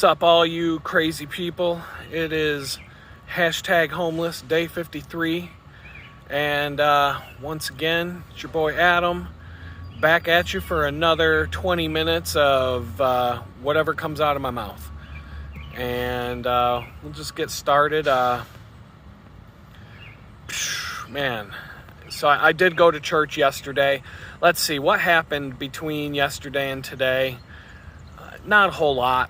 What's up, all you crazy people? It is hashtag homeless day 53. And once again, it's your boy Adam back at you for another 20 minutes of whatever comes out of my mouth. And we'll just get started. Man, so I did go to church yesterday. Let's see, what happened between yesterday and today? Not a whole lot.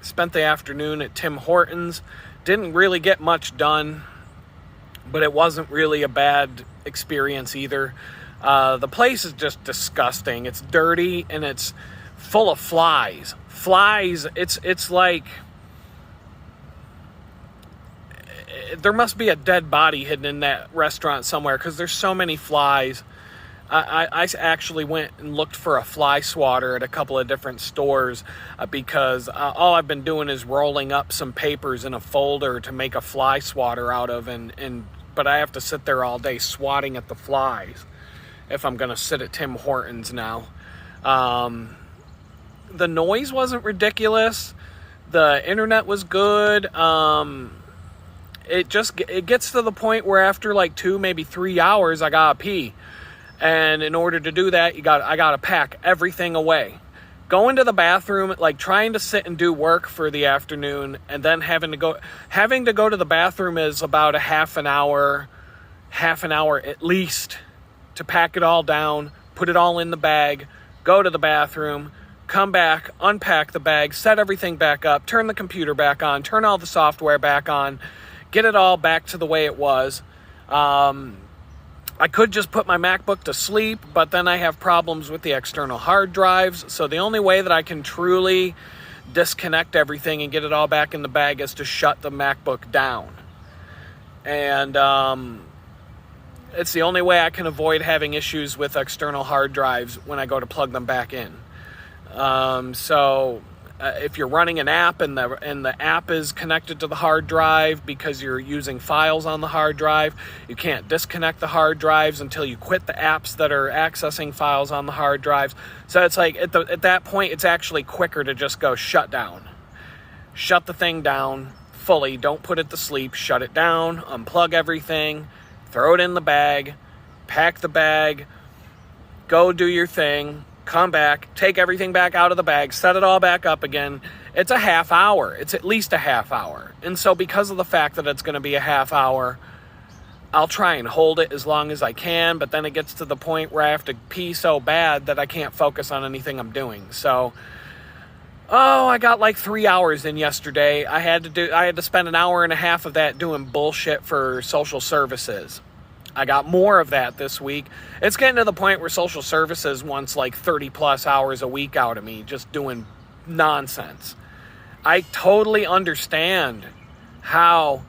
Spent the afternoon at Tim Hortons. Didn't really get much done, but it wasn't really a bad experience either. The place is just disgusting. It's dirty and it's full of flies. It's like there must be a dead body hidden in that restaurant somewhere because there's so many flies. I actually went and looked for a fly swatter at a couple of different stores because all I've been doing is rolling up some papers in a folder to make a fly swatter out of, but I have to sit there all day swatting at the flies if I'm going to sit at Tim Hortons now. The noise wasn't ridiculous. The internet was good. It gets to the point where after like 2, maybe 3 hours, I gotta pee. And in order to do that, I gotta pack everything away. Going to the bathroom, like trying to sit and do work for the afternoon, and then having to go to the bathroom is about a half an hour at least to pack it all down, put it all in the bag, go to the bathroom, come back, unpack the bag, set everything back up, turn the computer back on, turn all the software back on, get it all back to the way it was. I could just put my MacBook to sleep, but then I have problems with the external hard drives. So the only way that I can truly disconnect everything and get it all back in the bag is to shut the MacBook down. And it's the only way I can avoid having issues with external hard drives when I go to plug them back in. If you're running an app and the app is connected to the hard drive because you're using files on the hard drive, you can't disconnect the hard drives until you quit the apps that are accessing files on the hard drives. So it's like at that point, it's actually quicker to just go shut down. Shut the thing down fully. Don't put it to sleep. Shut it down. Unplug everything. Throw it in the bag. Pack the bag. Go do your thing. Come back, take everything back out of the bag, set it all back up again. It's a half hour. It's at least a half hour. And so because of the fact that it's going to be a half hour, I'll try and hold it as long as I can, but then it gets to the point where I have to pee so bad that I can't focus on anything I'm doing. So, I got like 3 hours in yesterday. I had to spend an hour and a half of that doing bullshit for social services. I got more of that this week. It's getting to the point where social services wants like 30 plus hours a week out of me just doing nonsense. I totally understand how,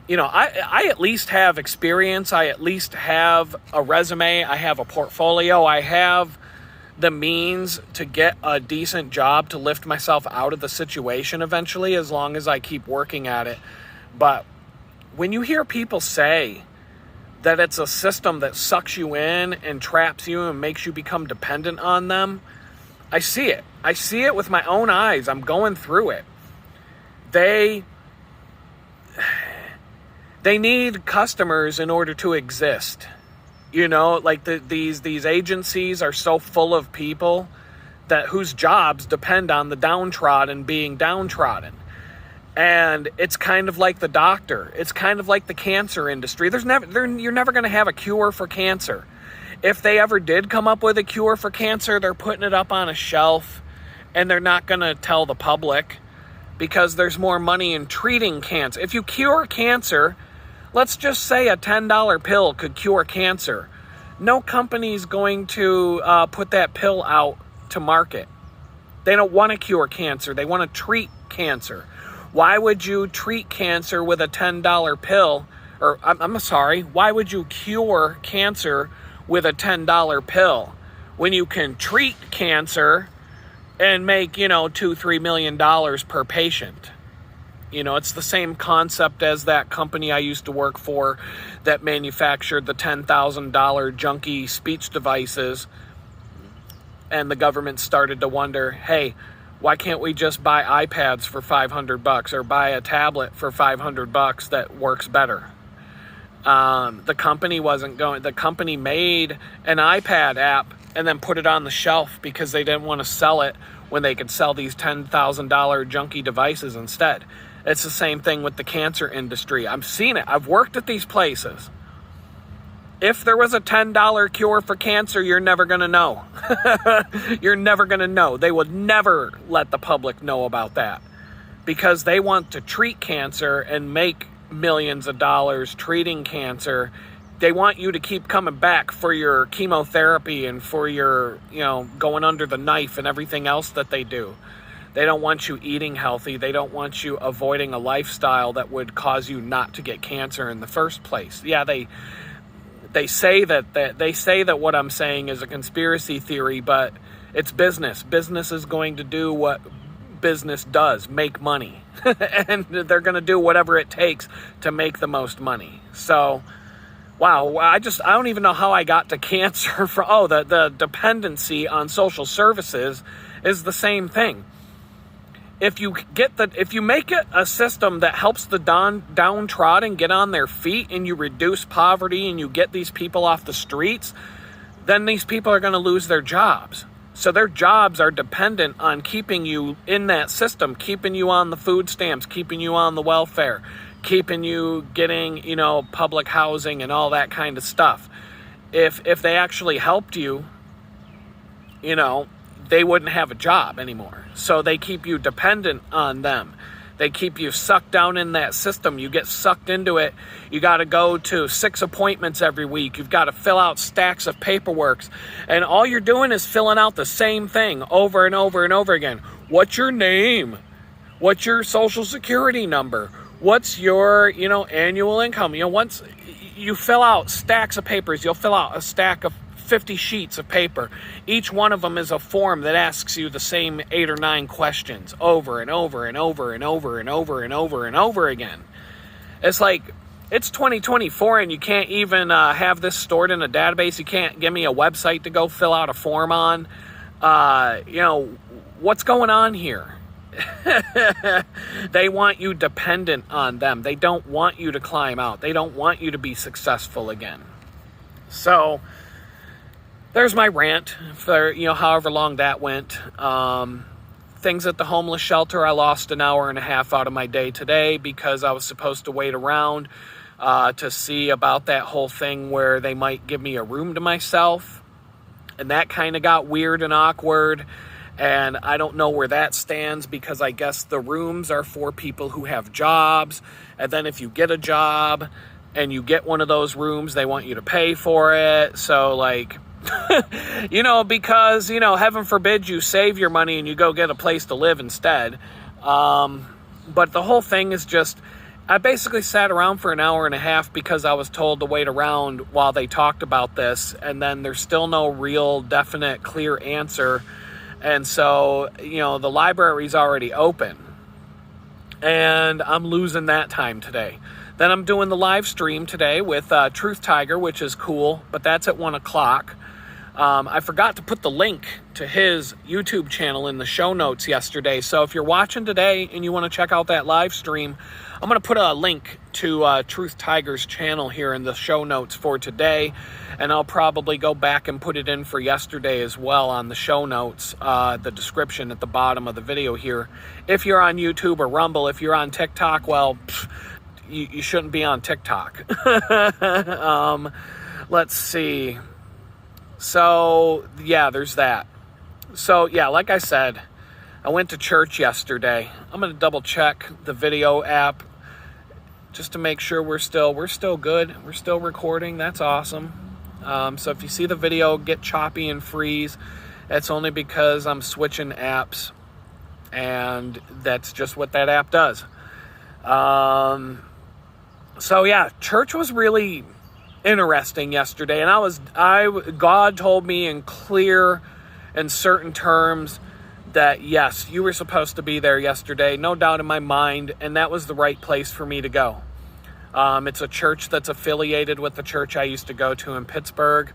I at least have experience. I at least have a resume. I have a portfolio. I have the means to get a decent job to lift myself out of the situation eventually, as long as I keep working at it. But when you hear people say that it's a system that sucks you in and traps you and makes you become dependent on them, I see it. I see it with my own eyes. I'm going through it. They need customers in order to exist. These agencies are so full of people whose jobs depend on the downtrodden being downtrodden. And it's kind of like the doctor. It's kind of like the cancer industry. You're never going to have a cure for cancer. If they ever did come up with a cure for cancer, they're putting it up on a shelf and they're not going to tell the public because there's more money in treating cancer. If you cure cancer, let's just say a $10 pill could cure cancer. No company's going to put that pill out to market. They don't want to cure cancer. They want to treat cancer. Why would you treat cancer with a $10 pill? Or, I'm sorry, why would you cure cancer with a $10 pill when you can treat cancer and make, $2-3 million per patient? It's the same concept as that company I used to work for that manufactured the $10,000 junky speech devices. And the government started to wonder, hey, Why can't we just buy iPads for $500 or buy a tablet for $500 that works better? The company made an iPad app and then put it on the shelf because they didn't want to sell it when they could sell these $10,000 junky devices instead. It's the same thing with the cancer industry. I've seen it. I've worked at these places. If there was a $10 cure for cancer, you're never going to know. You're never going to know. They would never let the public know about that because they want to treat cancer and make millions of dollars treating cancer. They want you to keep coming back for your chemotherapy and for your, going under the knife and everything else that they do. They don't want you eating healthy. They don't want you avoiding a lifestyle that would cause you not to get cancer in the first place. Yeah, they say that what I'm saying is a conspiracy theory, but it's business. Business is going to do what business does, make money. And they're going to do whatever it takes to make the most money. So, wow, I don't even know how I got to cancer. The dependency on social services is the same thing. If you make it a system that helps the downtrodden get on their feet and you reduce poverty and you get these people off the streets, then these people are going to lose their jobs. So their jobs are dependent on keeping you in that system, keeping you on the food stamps, keeping you on the welfare, keeping you getting, public housing and all that kind of stuff. If they actually helped you, they wouldn't have a job anymore. So they keep you dependent on them. They keep you sucked down in that system. You get sucked into it. You got to go to 6 appointments every week. You've got to fill out stacks of paperwork. And all you're doing is filling out the same thing over and over and over again. What's your name? What's your social security number? What's your, annual income? Once you fill out stacks of papers, you'll fill out a stack of 50 sheets of paper. Each one of them is a form that asks you the same 8 or 9 questions over and over and over and over and over and over and over again. It's like, it's 2024 and you can't even have this stored in a database. You can't give me a website to go fill out a form on. What's going on here? They want you dependent on them. They don't want you to climb out. They don't want you to be successful again. So there's my rant for, however long that went. Things at the homeless shelter, I lost an hour and a half out of my day today because I was supposed to wait around to see about that whole thing where they might give me a room to myself. And that kind of got weird and awkward. And I don't know where that stands because I guess the rooms are for people who have jobs. And then if you get a job and you get one of those rooms, they want you to pay for it. So because, heaven forbid you save your money and you go get a place to live instead. But the whole thing is just, I basically sat around for an hour and a half because I was told to wait around while they talked about this. And then there's still no real definite clear answer. And so, the library's already open. And I'm losing that time today. Then I'm doing the live stream today with Truth Tiger, which is cool. But that's at 1 o'clock. I forgot to put the link to his YouTube channel in the show notes yesterday. So if you're watching today and you want to check out that live stream, I'm going to put a link to Truth Tiger's channel here in the show notes for today. And I'll probably go back and put it in for yesterday as well on the show notes, the description at the bottom of the video here. If you're on YouTube or Rumble, if you're on TikTok, well, you shouldn't be on TikTok. Let's see. So, yeah, there's that. So, yeah, like I said, I went to church yesterday. I'm going to double check the video app just to make sure we're still good. We're still recording. That's awesome. So if you see the video get choppy and freeze, it's only because I'm switching apps, and that's just what that app does. So, yeah, church was really interesting yesterday, and God told me in clear and certain terms that yes, you were supposed to be there yesterday, no doubt in my mind, and that was the right place for me to go. It's a church that's affiliated with the church I used to go to in Pittsburgh,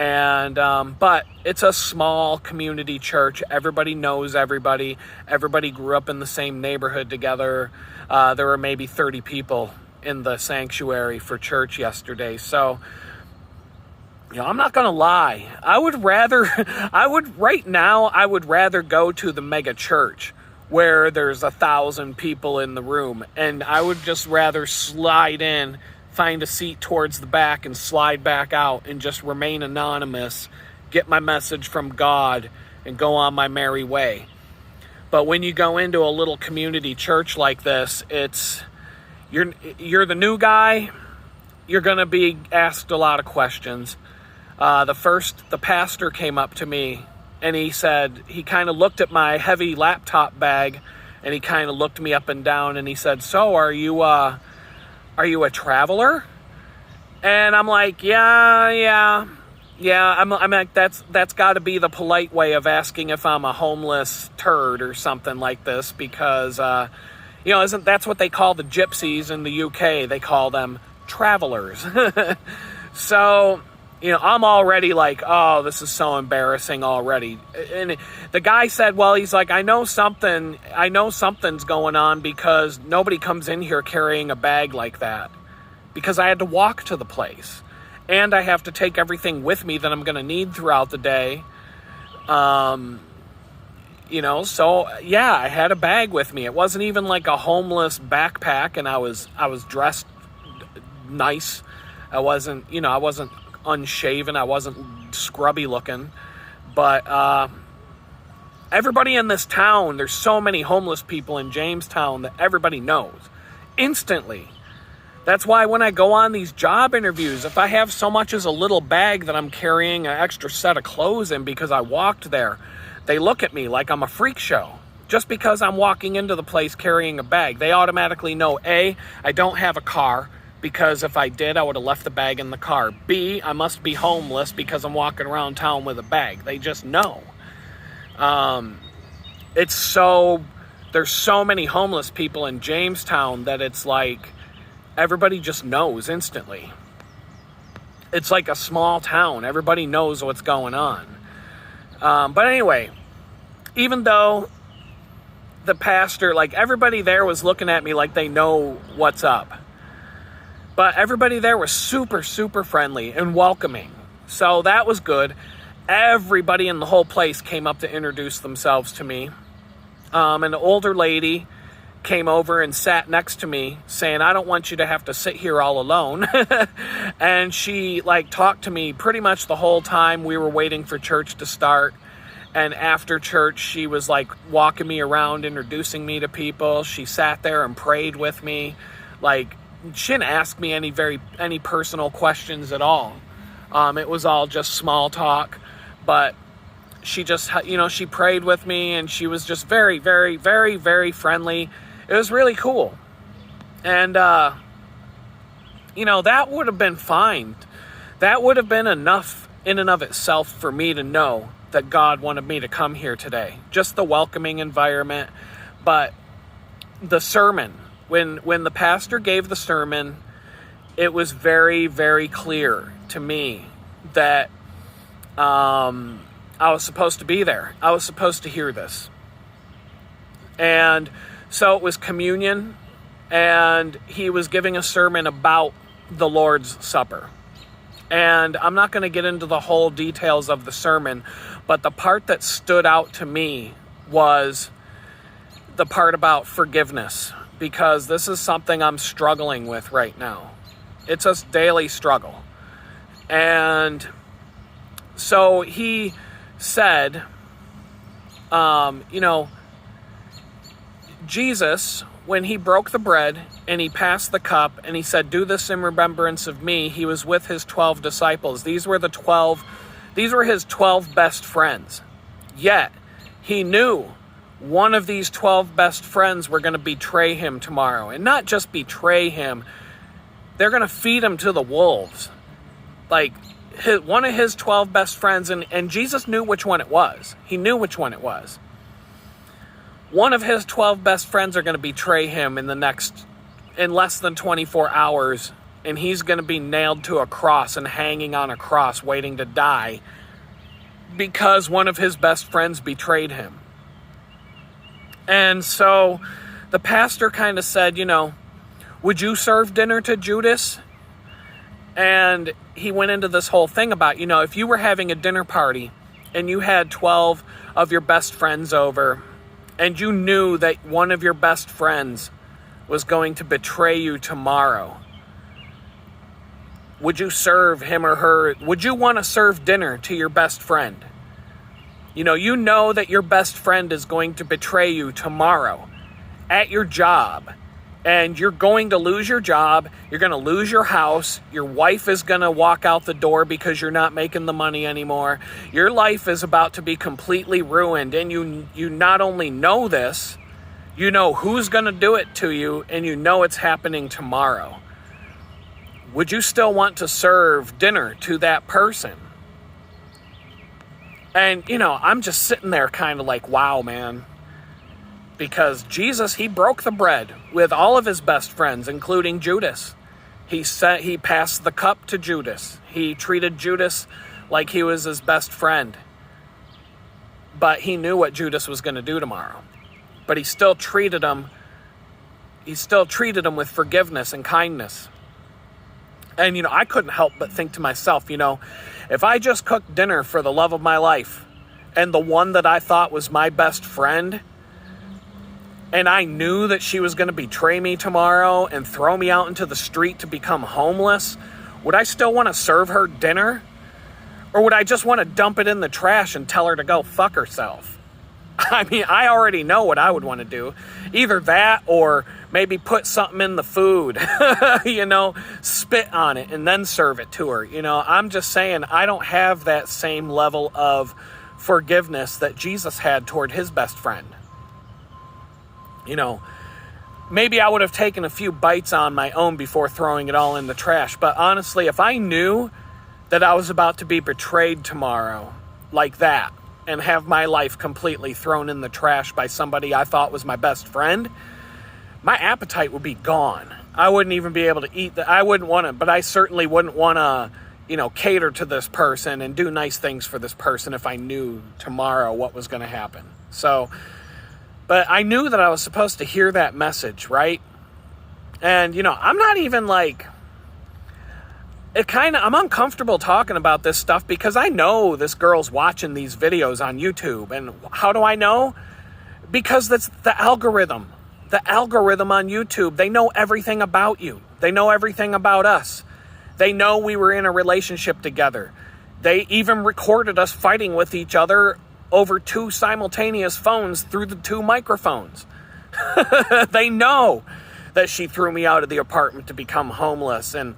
And but it's a small community church. Everybody knows everybody. Everybody grew up in the same neighborhood together. There were maybe 30 people in the sanctuary for church yesterday. So, I'm not going to lie. I would rather go to the mega church where there's 1,000 people in the room. And I would just rather slide in, find a seat towards the back, and slide back out and just remain anonymous, get my message from God, and go on my merry way. But when you go into a little community church like this, you're the new guy. You're going to be asked a lot of questions. The pastor came up to me and he said, he kind of looked at my heavy laptop bag and he kind of looked me up and down and he said, "So are you a traveler?" And I'm like, yeah. I'm like, that's got to be the polite way of asking if I'm a homeless turd or something like this, because isn't that's what they call the gypsies in the UK? They call them travelers. So, I'm already like, oh, this is so embarrassing already. And the guy said, well, he's like, I know something's going on because nobody comes in here carrying a bag like that, because I had to walk to the place and I have to take everything with me that I'm going to need throughout the day. So yeah, I had a bag with me. It wasn't even like a homeless backpack, and I was dressed nice. I wasn't unshaven. I wasn't scrubby looking. But everybody in this town, there's so many homeless people in Jamestown that everybody knows instantly. That's why when I go on these job interviews, if I have so much as a little bag that I'm carrying an extra set of clothes in because I walked there, they look at me like I'm a freak show. Just because I'm walking into the place carrying a bag, they automatically know, A, I don't have a car, because if I did, I would have left the bag in the car. B, I must be homeless because I'm walking around town with a bag. They just know. There's so many homeless people in Jamestown that it's like everybody just knows instantly. It's like a small town. Everybody knows what's going on. But anyway, even though the pastor, like everybody there was looking at me like they know what's up. But everybody there was super, super friendly and welcoming. So that was good. Everybody in the whole place came up to introduce themselves to me. An older lady came over and sat next to me saying, "I don't want you to have to sit here all alone." And she talked to me pretty much the whole time we were waiting for church to start. And after church, she was walking me around, introducing me to people. She sat there and prayed with me. She didn't ask me any personal questions at all. It was all just small talk, but she just, she prayed with me, and she was just very, very, very, very friendly. It was really cool. And, that would have been fine. That would have been enough in and of itself for me to know that God wanted me to come here today. Just the welcoming environment. But the sermon, when the pastor gave the sermon, it was very, very clear to me that I was supposed to be there. I was supposed to hear this. And so it was communion, and he was giving a sermon about the Lord's Supper. And I'm not going to get into the whole details of the sermon, but the part that stood out to me was the part about forgiveness, because this is something I'm struggling with right now. It's a daily struggle. And so he said, Jesus, when he broke the bread and he passed the cup and he said, "Do this in remembrance of me," he was with his 12 disciples. These were his 12 best friends. Yet he knew one of these 12 best friends were going to betray him tomorrow. And not just betray him, they're going to feed him to the wolves. One of his 12 best friends, and Jesus knew which one it was. He knew which one it was. One of his 12 best friends are going to betray him in less than 24 hours and he's going to be nailed to a cross and hanging on a cross waiting to die because one of his best friends betrayed him. And so the pastor kind of said, would you serve dinner to Judas? And he went into this whole thing about, if you were having a dinner party and you had 12 of your best friends over and you knew that one of your best friends was going to betray you tomorrow, would you serve him or her? Would you want to serve dinner to your best friend? You know that your best friend is going to betray you tomorrow at your job, and you're going to lose your job, you're going to lose your house, your wife is going to walk out the door because you're not making the money anymore. Your life is about to be completely ruined, and you not only know this, you know who's going to do it to you, and you know it's happening tomorrow. Would you still want to serve dinner to that person? And, I'm just sitting there kind of like, wow, man. Because Jesus, he broke the bread with all of his best friends, including Judas. He passed the cup to Judas. He treated Judas like he was his best friend. But he knew what Judas was going to do tomorrow. But he still treated him with forgiveness and kindness. And, I couldn't help but think to myself, if I just cooked dinner for the love of my life and the one that I thought was my best friend, and I knew that she was going to betray me tomorrow and throw me out into the street to become homeless, would I still want to serve her dinner? Or would I just want to dump it in the trash and tell her to go fuck herself? I mean, I already know what I would want to do. Either that or maybe put something in the food, spit on it and then serve it to her. I'm just saying I don't have that same level of forgiveness that Jesus had toward his best friend. Maybe I would have taken a few bites on my own before throwing it all in the trash. But honestly, if I knew that I was about to be betrayed tomorrow like that, and have my life completely thrown in the trash by somebody I thought was my best friend, my appetite would be gone. I wouldn't even be able to eat I wouldn't want to, but I certainly wouldn't want to, cater to this person and do nice things for this person if I knew tomorrow what was going to happen. So, but I knew that I was supposed to hear that message, right? And, I'm not even like, I'm uncomfortable talking about this stuff because I know this girl's watching these videos on YouTube. And how do I know? Because that's the algorithm. The algorithm on YouTube, they know everything about you. They know everything about us. They know we were in a relationship together. They even recorded us fighting with each other over 2 simultaneous phones through the 2 microphones. They know that she threw me out of the apartment to become homeless, and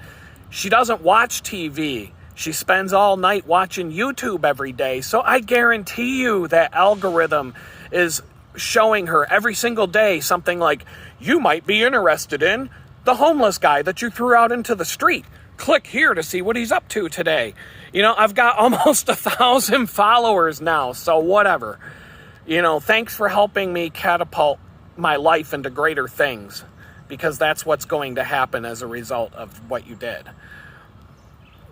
she doesn't watch TV. She spends all night watching YouTube every day. So I guarantee you that algorithm is showing her every single day something like, you might be interested in the homeless guy that you threw out into the street. Click here to see what he's up to today. I've got almost 1,000 followers now, so whatever. Thanks for helping me catapult my life into greater things, because that's what's going to happen as a result of what you did.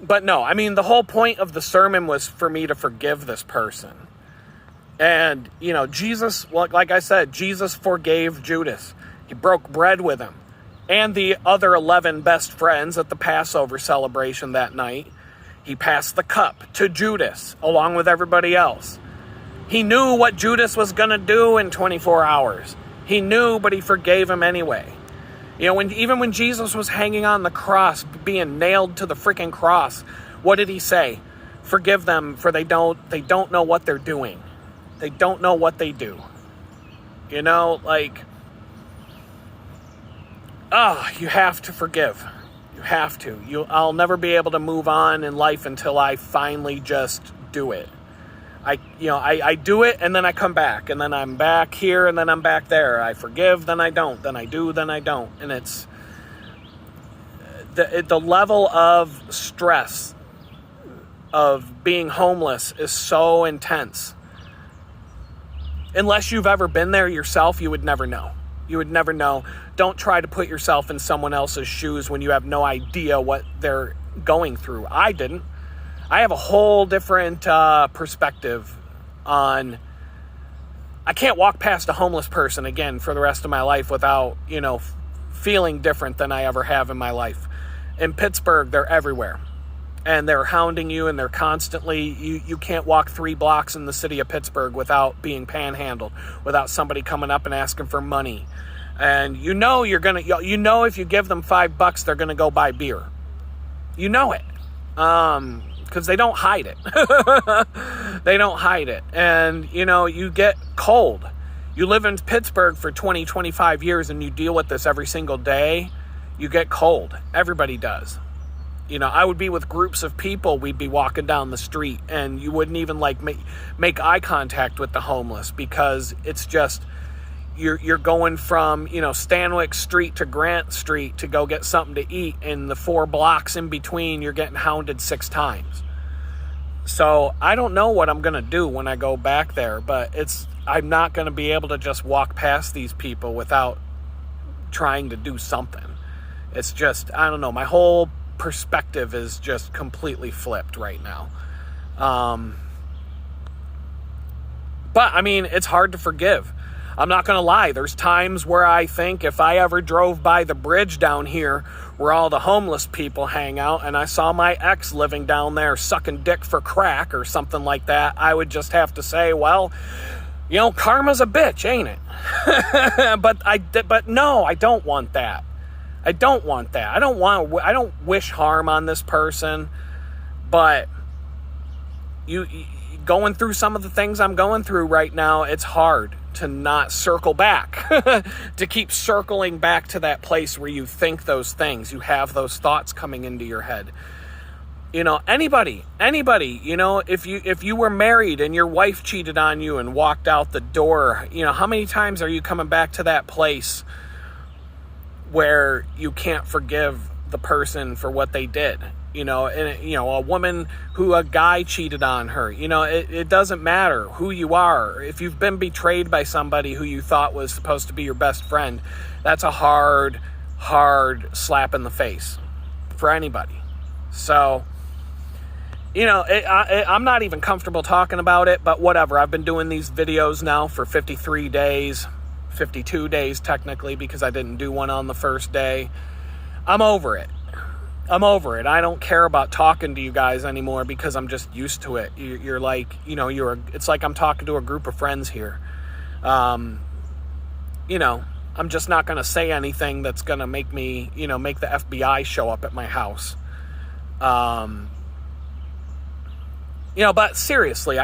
But no, the whole point of the sermon was for me to forgive this person. And, Jesus, like I said, Jesus forgave Judas. He broke bread with him and the other 11 best friends at the Passover celebration that night. He passed the cup to Judas along with everybody else. He knew what Judas was going to do in 24 hours. He knew, but he forgave him anyway. Even when Jesus was hanging on the cross, being nailed to the freaking cross, what did he say? Forgive them, for they don't know what they're doing. They don't know what they do. You have to forgive. You have to. I'll never be able to move on in life until I finally just do it. I do it, and then I come back, and then I'm back here, and then I'm back there. I forgive, then I don't, then I do, then I don't. And it's the level of stress of being homeless is so intense. Unless you've ever been there yourself, you would never know. You would never know. Don't try to put yourself in someone else's shoes when you have no idea what they're going through. I didn't. I have a whole different perspective on... I can't walk past a homeless person again for the rest of my life without, feeling different than I ever have in my life. In Pittsburgh, they're everywhere. And they're hounding you, and they're constantly... You can't walk 3 blocks in the city of Pittsburgh without being panhandled, without somebody coming up and asking for money. And if you give them $5, they're gonna go buy beer. You know it. Because they don't hide it. They don't hide it. And, you get cold. You live in Pittsburgh for 20, 25 years and you deal with this every single day. You get cold. Everybody does. I would be with groups of people. We'd be walking down the street and you wouldn't even make eye contact with the homeless, because it's just, you're going from, Stanwyck Street to Grant Street to go get something to eat. And the 4 blocks in between, you're getting hounded 6 times. So I don't know what I'm going to do when I go back there, but I'm not going to be able to just walk past these people without trying to do something. It's just, I don't know. My whole perspective is just completely flipped right now. But it's hard to forgive. I'm not going to lie. There's times where I think if I ever drove by the bridge down here where all the homeless people hang out and I saw my ex living down there sucking dick for crack or something like that, I would just have to say, well, karma's a bitch, ain't it? But no, I don't want that. I don't want that. I don't wish harm on this person, but you going through some of the things I'm going through right now, it's hard to not circle back, to keep circling back to that place where you think those things, you have those thoughts coming into your head. Anybody, if you were married and your wife cheated on you and walked out the door, how many times are you coming back to that place where you can't forgive the person for what they did? A woman who a guy cheated on her, it doesn't matter who you are. If you've been betrayed by somebody who you thought was supposed to be your best friend, that's a hard slap in the face for anybody. So, I'm not even comfortable talking about it, but whatever. I've been doing these videos now for 53 days, 52 days technically, because I didn't do one on the first day. I'm over it. I don't care about talking to you guys anymore because I'm just used to it. You're like, it's like I'm talking to a group of friends here. I'm just not going to say anything that's going to make me, make the FBI show up at my house. But seriously,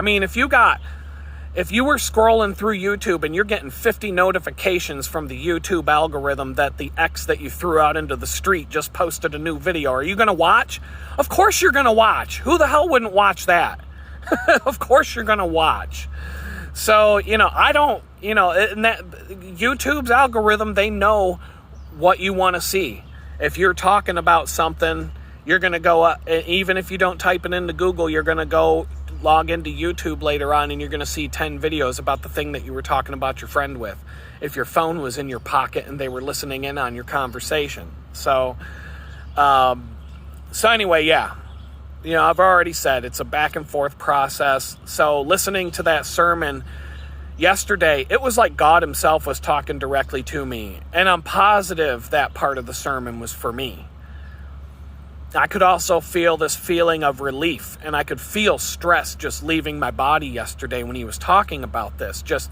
if you were scrolling through YouTube and you're getting 50 notifications from the YouTube algorithm that the ex that you threw out into the street just posted a new video, are you going to watch? Of course you're going to watch. Who the hell wouldn't watch that? Of course you're going to watch. So, I don't, YouTube's algorithm, they know what you want to see. If you're talking about something, you're going to go, even if you don't type it into Google, you're going to go log into YouTube later on and you're going to see 10 videos about the thing that you were talking about your friend with, if your phone was in your pocket and they were listening in on your conversation. So anyway, yeah, I've already said it's a back and forth process. So listening to that sermon yesterday, it was like God himself was talking directly to me, and I'm positive that part of the sermon was for me. I could also feel this feeling of relief, and I could feel stress just leaving my body yesterday when he was talking about this, just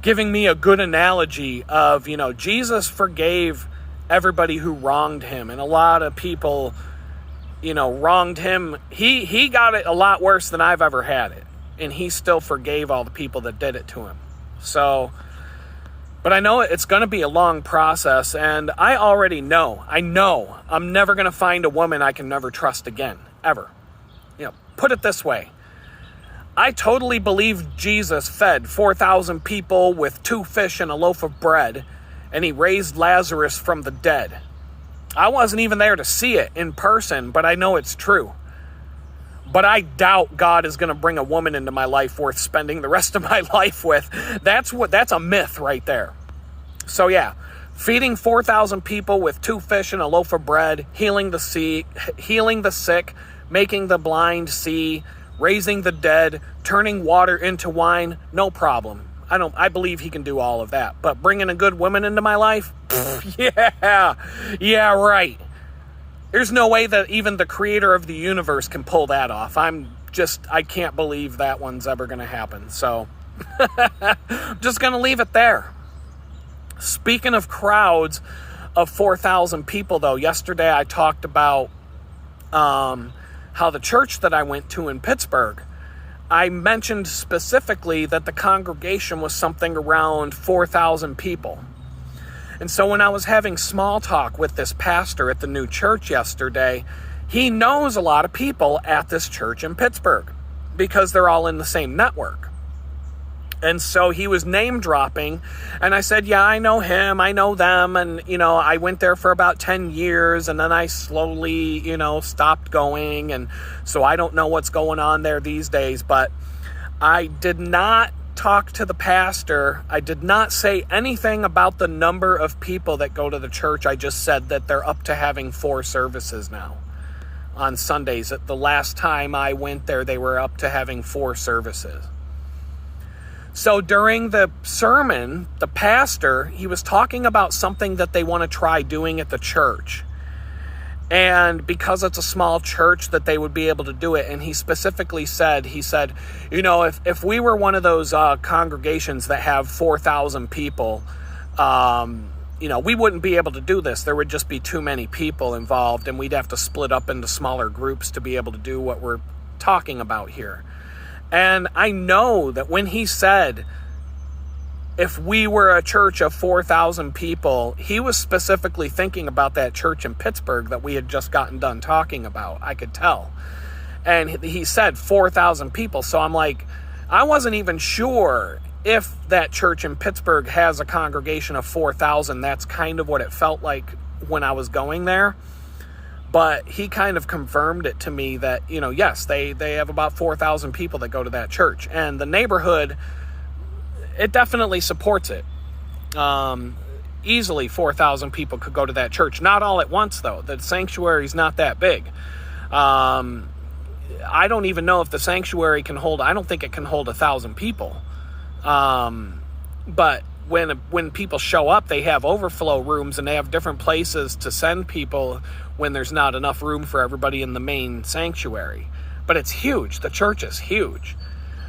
giving me a good analogy of, Jesus forgave everybody who wronged him, and a lot of people, wronged him. He got it a lot worse than I've ever had it, and he still forgave all the people that did it to him. So, but I know it's going to be a long process, and I already know I'm never going to find a woman I can never trust again, ever. Put it this way. I totally believe Jesus fed 4,000 people with 2 fish and a loaf of bread, and he raised Lazarus from the dead. I wasn't even there to see it in person, but I know it's true. But I doubt God is going to bring a woman into my life worth spending the rest of my life with. That's a myth right there. So yeah, feeding 4,000 people with 2 fish and a loaf of bread, healing the sick, making the blind see, raising the dead, turning water into wine, no problem. I believe he can do all of that. But bringing a good woman into my life? Yeah, right. There's no way that even the creator of the universe can pull that off. I can't believe that one's ever going to happen. So, I'm just going to leave it there. Speaking of crowds of 4,000 people, though, yesterday I talked about how the church that I went to in Pittsburgh, I mentioned specifically that the congregation was something around 4,000 people. And so when I was having small talk with this pastor at the new church yesterday, he knows a lot of people at this church in Pittsburgh because they're all in the same network. And so he was name dropping, and I said, yeah, I know him, I know them, and, I went there for about 10 years, and then I slowly, stopped going, and so I don't know what's going on there these days, but I did not talk to the pastor. I did not say anything about the number of people that go to the church. I just said that they're up to having 4 services now on Sundays. The last time I went there, they were up to having 4 services. So during the sermon, the pastor, he was talking about something that they want to try doing at the church. And because it's a small church, that they would be able to do it. And he specifically said, if we were one of those congregations that have 4,000 people, we wouldn't be able to do this. There would just be too many people involved, and we'd have to split up into smaller groups to be able to do what we're talking about here. And I know that when he said, if we were a church of 4,000 people, he was specifically thinking about that church in Pittsburgh that we had just gotten done talking about. I could tell. And he said 4,000 people. So I'm like, I wasn't even sure if that church in Pittsburgh has a congregation of 4,000. That's kind of what it felt like when I was going there. But he kind of confirmed it to me that, yes, they have about 4,000 people that go to that church. And the neighborhood, it definitely supports it. Easily 4,000 people could go to that church. Not all at once, though. The sanctuary's not that big. I don't even know if the sanctuary can hold, I don't think it can hold 1,000 people. But when people show up, they have overflow rooms and they have different places to send people when there's not enough room for everybody in the main sanctuary. But it's huge. The church is huge.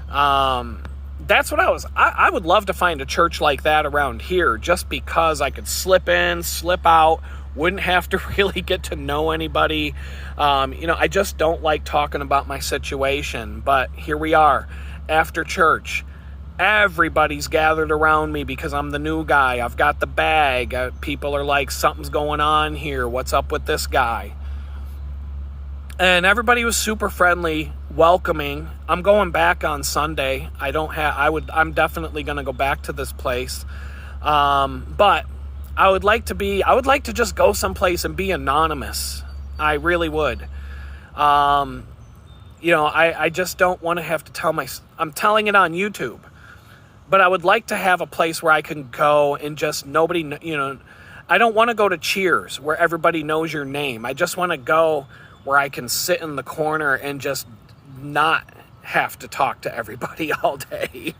That's what I would love to find a church like that around here, just because I could slip in, slip out, wouldn't have to really get to know anybody. I just don't like talking about my situation, but here we are after church. Everybody's gathered around me because I'm the new guy. I've got the bag. People are like, something's going on here. What's up with this guy? And everybody was super friendly, welcoming. I'm going back on Sunday. I'm definitely going to go back to this place. But I would like to just go someplace and be anonymous. I really would. I just don't want to have to tell I'm telling it on YouTube. But I would like to have a place where I can go and just nobody, I don't want to go to Cheers where everybody knows your name. I just want to go where I can sit in the corner and just not have to talk to everybody all day.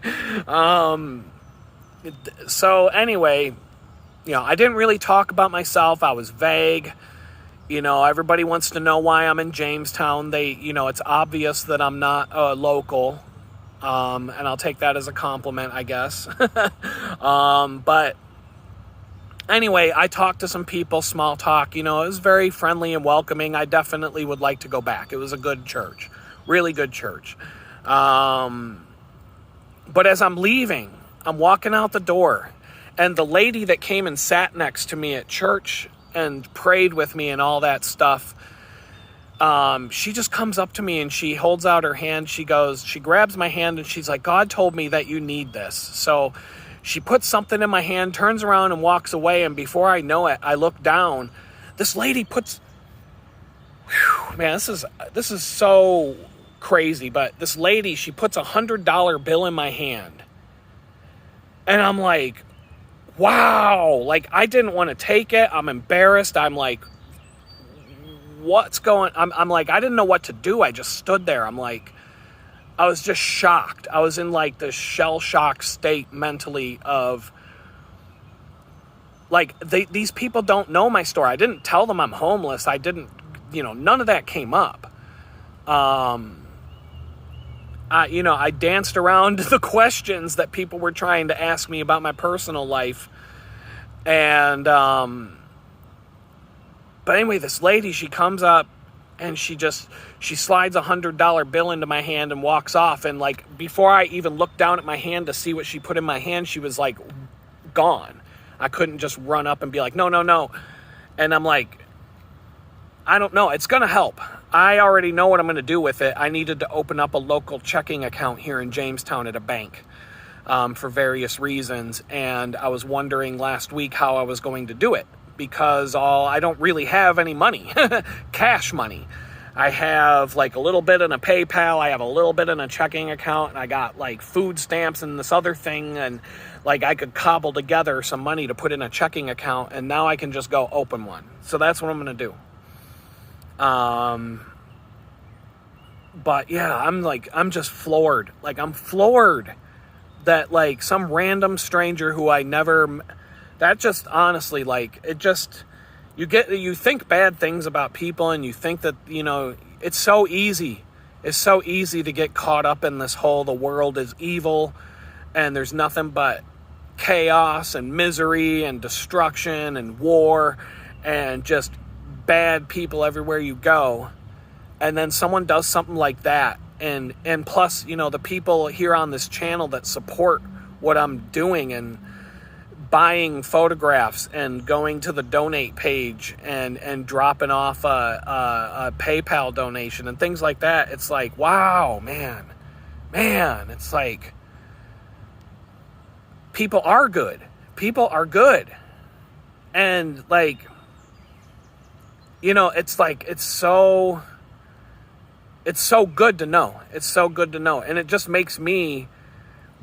So anyway, I didn't really talk about myself. I was vague. Everybody wants to know why I'm in Jamestown. It's obvious that I'm not local. And I'll take that as a compliment, I guess. But anyway, I talked to some people, small talk, it was very friendly and welcoming. I definitely would like to go back. It was a good church, really good church. But as I'm leaving, I'm walking out the door, and the lady that came and sat next to me at church and prayed with me and all that stuff, she just comes up to me and she holds out her hand. She grabs my hand and she's like, God told me that you need this. So she puts something in my hand, turns around and walks away. And before I know it, I look down. This lady man, this is so crazy. But this lady, she puts $100 bill in my hand. And I'm like, wow, like I didn't want to take it. I'm embarrassed. I'm like, what's going, I'm like, I didn't know what to do. I just stood there. I'm like, I was just shocked. I was in like the shell shock state mentally of like, these people don't know my story. I didn't tell them I'm homeless. I didn't, none of that came up. I danced around the questions that people were trying to ask me about my personal life. And, but anyway, this lady, she comes up and she slides $100 bill into my hand and walks off. And like, before I even looked down at my hand to see what she put in my hand, she was like gone. I couldn't just run up and be like, no. And I'm like, I don't know. It's going to help. I already know what I'm going to do with it. I needed to open up a local checking account here in Jamestown at a bank for various reasons. And I was wondering last week how I was going to do it because I don't really have any money, cash money. I have like a little bit in a PayPal. I have a little bit in a checking account. And I got like food stamps and this other thing. And like I could cobble together some money to put in a checking account. And now I can just go open one. So that's what I'm going to do. But yeah, I'm just floored. Like I'm floored that like some random stranger who I never, that just honestly, like it just, you think bad things about people and you think that, it's so easy. It's so easy to get caught up in this whole, the world is evil and there's nothing but chaos and misery and destruction and war and just bad people everywhere you go. And then someone does something like that. And plus, the people here on this channel that support what I'm doing and buying photographs and going to the donate page and dropping off a PayPal donation and things like that. It's like, wow, man, it's like people are good. And like, it's like, it's so good to know. It's so good to know. And it just makes me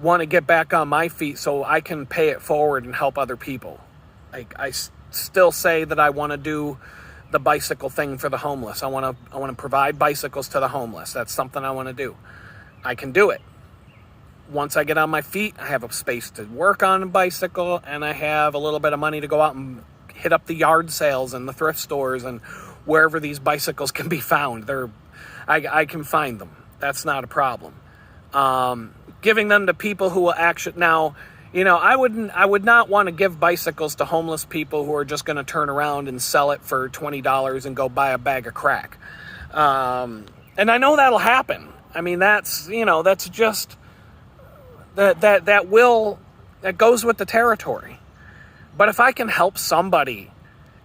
want to get back on my feet so I can pay it forward and help other people. Like I still say that I want to do the bicycle thing for the homeless. I want to provide bicycles to the homeless. That's something I want to do. I can do it. Once I get on my feet, I have a space to work on a bicycle and I have a little bit of money to go out and hit up the yard sales and the thrift stores and wherever these bicycles can be found. I can find them. That's not a problem. Giving them to people who will actually, now, I would not want to give bicycles to homeless people who are just going to turn around and sell it for $20 and go buy a bag of crack. And I know that'll happen. I mean, that's just, that goes with the territory. But if I can help somebody,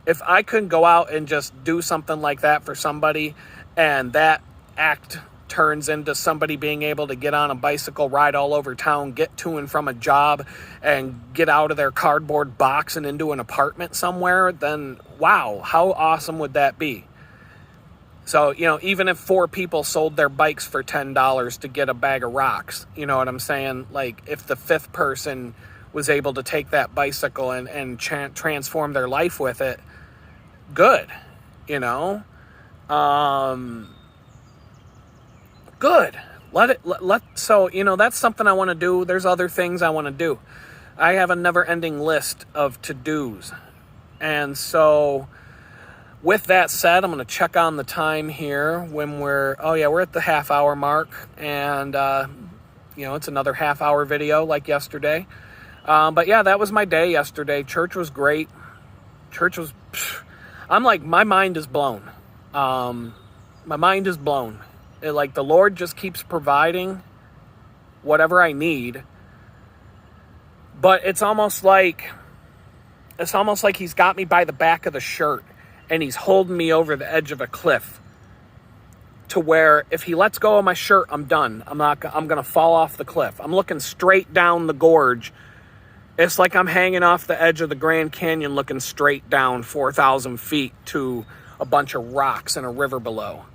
if I can go out and just do something like that for somebody and that act turns into somebody being able to get on a bicycle, ride all over town, get to and from a job, and get out of their cardboard box and into an apartment somewhere, then wow, how awesome would that be? So, even if 4 people sold their bikes for $10 to get a bag of rocks, you know what I'm saying? Like, if the 5th person was able to take that bicycle and transform their life with it, good, good. So, that's something I want to do. There's other things I want to do. I have a never-ending list of to-dos. And so, with that said, I'm going to check on the time here when we're at the half-hour mark. And, it's another half-hour video like yesterday. But yeah, that was my day yesterday. Church was great. I'm like, my mind is blown. My mind is blown. Like the Lord just keeps providing whatever I need. But it's almost like he's got me by the back of the shirt and he's holding me over the edge of a cliff to where if he lets go of my shirt, I'm done. I'm going to fall off the cliff. I'm looking straight down the gorge. It's like I'm hanging off the edge of the Grand Canyon looking straight down 4,000 feet to a bunch of rocks and a river below.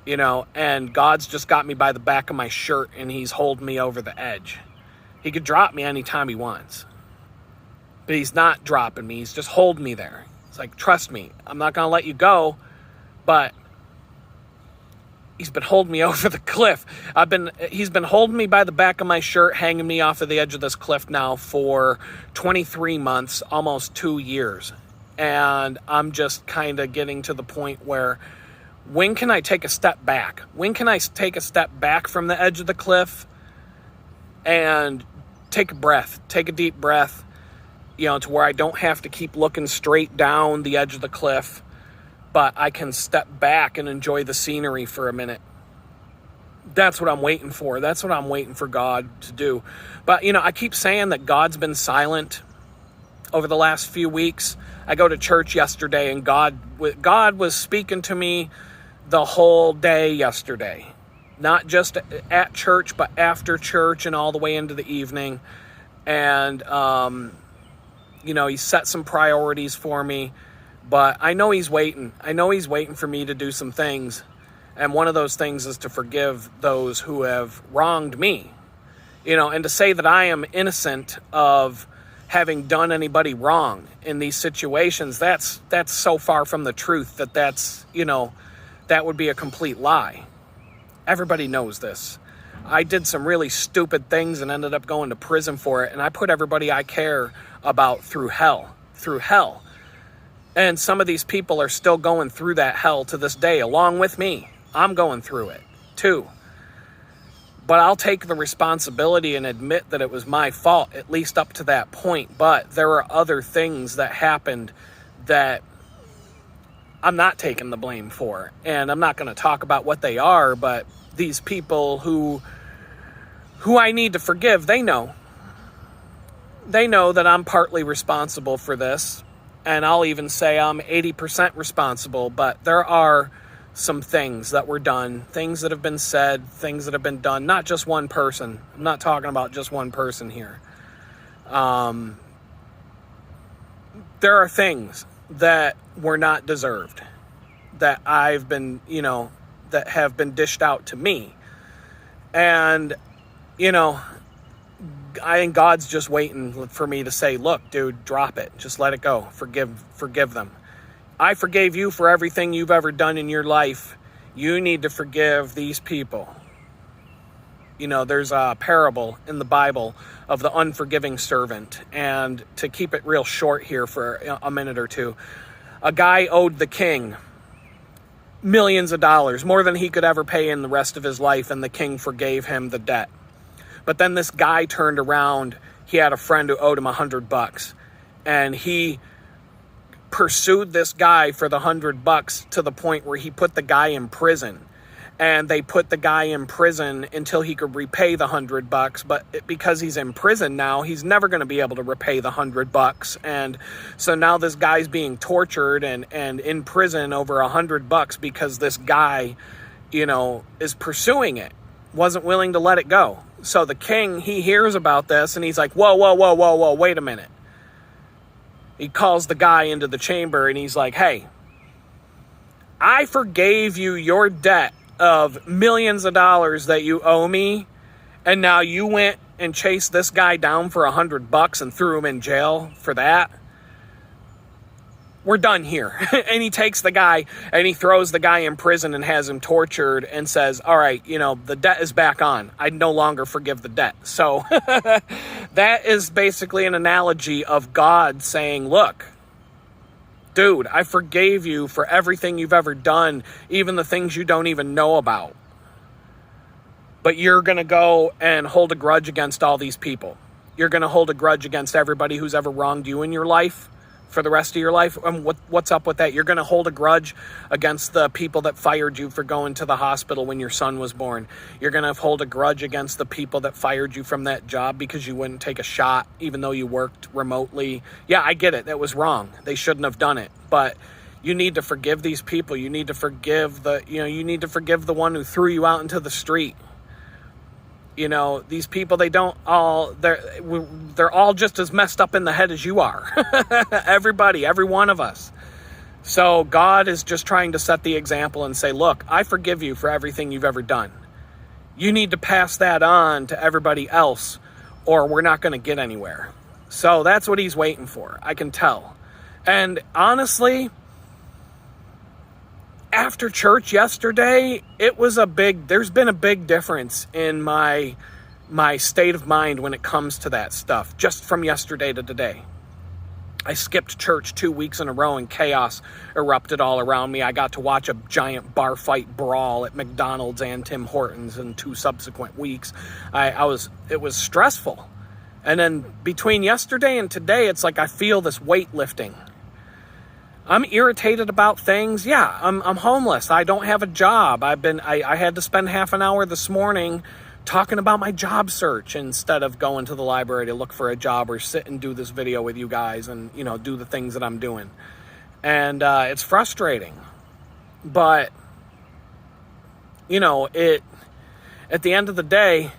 And God's just got me by the back of my shirt and he's holding me over the edge. He could drop me anytime he wants. But he's not dropping me. He's just holding me there. It's like, trust me, I'm not going to let you go. But he's been holding me over the cliff. He's been holding me by the back of my shirt, hanging me off of the edge of this cliff now for 23 months, almost 2 years. And I'm just kind of getting to the point where, when can I take a step back? When can I take a step back from the edge of the cliff and take a deep breath, to where I don't have to keep looking straight down the edge of the cliff, but I can step back and enjoy the scenery for a minute. That's what I'm waiting for. That's what I'm waiting for God to do. But, I keep saying that God's been silent over the last few weeks. I go to church yesterday, and God was speaking to me the whole day yesterday. Not just at church, but after church and all the way into the evening. And, he set some priorities for me. But I know he's waiting. I know he's waiting for me to do some things. And one of those things is to forgive those who have wronged me. And to say that I am innocent of having done anybody wrong in these situations, that's so far from the truth that would be a complete lie. Everybody knows this. I did some really stupid things and ended up going to prison for it. And I put everybody I care about through hell. And some of these people are still going through that hell to this day, along with me. I'm going through it too. But I'll take the responsibility and admit that it was my fault, at least up to that point. But there are other things that happened that I'm not taking the blame for. And I'm not going to talk about what they are, but these people who I need to forgive, they know. They know that I'm partly responsible for this. And I'll even say I'm 80% responsible, but there are some things that were done, things that have been said, things that have been done, not just one person. I'm not talking about just one person here. There are things that were not deserved, that I've been, that have been dished out to me. And, I think God's just waiting for me to say, look, dude, drop it. Just let it go. Forgive them. I forgave you for everything you've ever done in your life. You need to forgive these people. There's a parable in the Bible of the unforgiving servant. And to keep it real short here for a minute or two, a guy owed the king millions of dollars, more than he could ever pay in the rest of his life, and the king forgave him the debt. But then this guy turned around. He had a friend who owed him $100, and he pursued this guy for the $100 to the point where he put the guy in prison. And they put the guy in prison until he could repay the $100. But because he's in prison now, he's never going to be able to repay the $100. And so now this guy's being tortured and in prison over $100 because this guy, is pursuing it, wasn't willing to let it go. So the king, he hears about this and he's like, whoa, wait a minute. He calls the guy into the chamber and he's like, hey, I forgave you your debt of millions of dollars that you owe me, and now you went and chased this guy down for $100 and threw him in jail for that. We're done here. And he takes the guy and he throws the guy in prison and has him tortured and says, all right, the debt is back on. I no longer forgive the debt. So that is basically an analogy of God saying, look, dude, I forgave you for everything you've ever done, even the things you don't even know about. But you're going to go and hold a grudge against all these people. You're going to hold a grudge against everybody who's ever wronged you in your life for the rest of your life. And what's up with that? You're going to hold a grudge against the people that fired you for going to the hospital when your son was born. You're going to hold a grudge against the people that fired you from that job because you wouldn't take a shot even though you worked remotely. Yeah, I get it. That was wrong. They shouldn't have done it. But you need to forgive these people. You need to forgive the one who threw you out into the street. These people, they're all just as messed up in the head as you are. Everybody, every one of us. So God is just trying to set the example and say, look, I forgive you for everything you've ever done. You need to pass that on to everybody else, or we're not going to get anywhere. So that's what he's waiting for. I can tell. And honestly, after church yesterday, there's been a big difference in my state of mind when it comes to that stuff, just from yesterday to today. I skipped church 2 weeks in a row and chaos erupted all around me. I got to watch a giant bar fight brawl at McDonald's and Tim Hortons in 2 subsequent weeks. It was stressful. And then between yesterday and today, it's like I feel this weight lifting. I'm irritated about things. Yeah, I'm homeless. I don't have a job. I had to spend half an hour this morning talking about my job search instead of going to the library to look for a job or sit and do this video with you guys and, do the things that I'm doing. And it's frustrating. But, at the end of the day,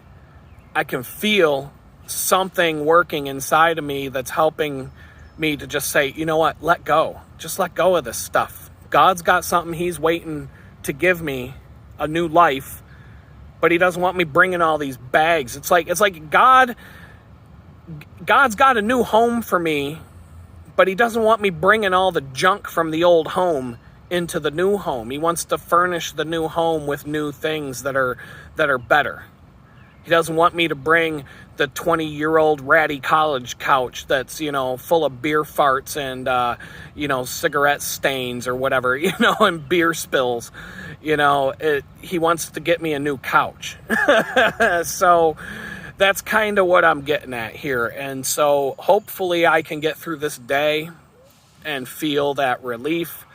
I can feel something working inside of me that's helping me to just say, you know what, let go. Just let go of this stuff. God's got something he's waiting to give me, a new life. But he doesn't want me bringing all these bags. It's like God's got a new home for me, but he doesn't want me bringing all the junk from the old home into the new home. He wants to furnish the new home with new things that are better. He doesn't want me to bring the 20-year-old ratty college couch that's, full of beer farts and, cigarette stains or whatever, and beer spills. He wants to get me a new couch. So that's kind of what I'm getting at here. And so hopefully I can get through this day and feel that relief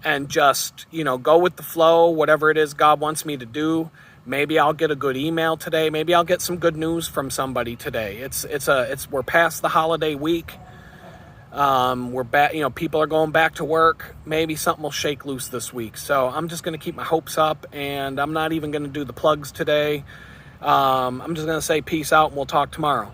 and just, go with the flow, whatever it is God wants me to do. Maybe I'll get a good email today. Maybe I'll get some good news from somebody today. We're past the holiday week. We're back, people are going back to work. Maybe something will shake loose this week. So I'm just going to keep my hopes up, and I'm not even going to do the plugs today. I'm just going to say peace out, and we'll talk tomorrow.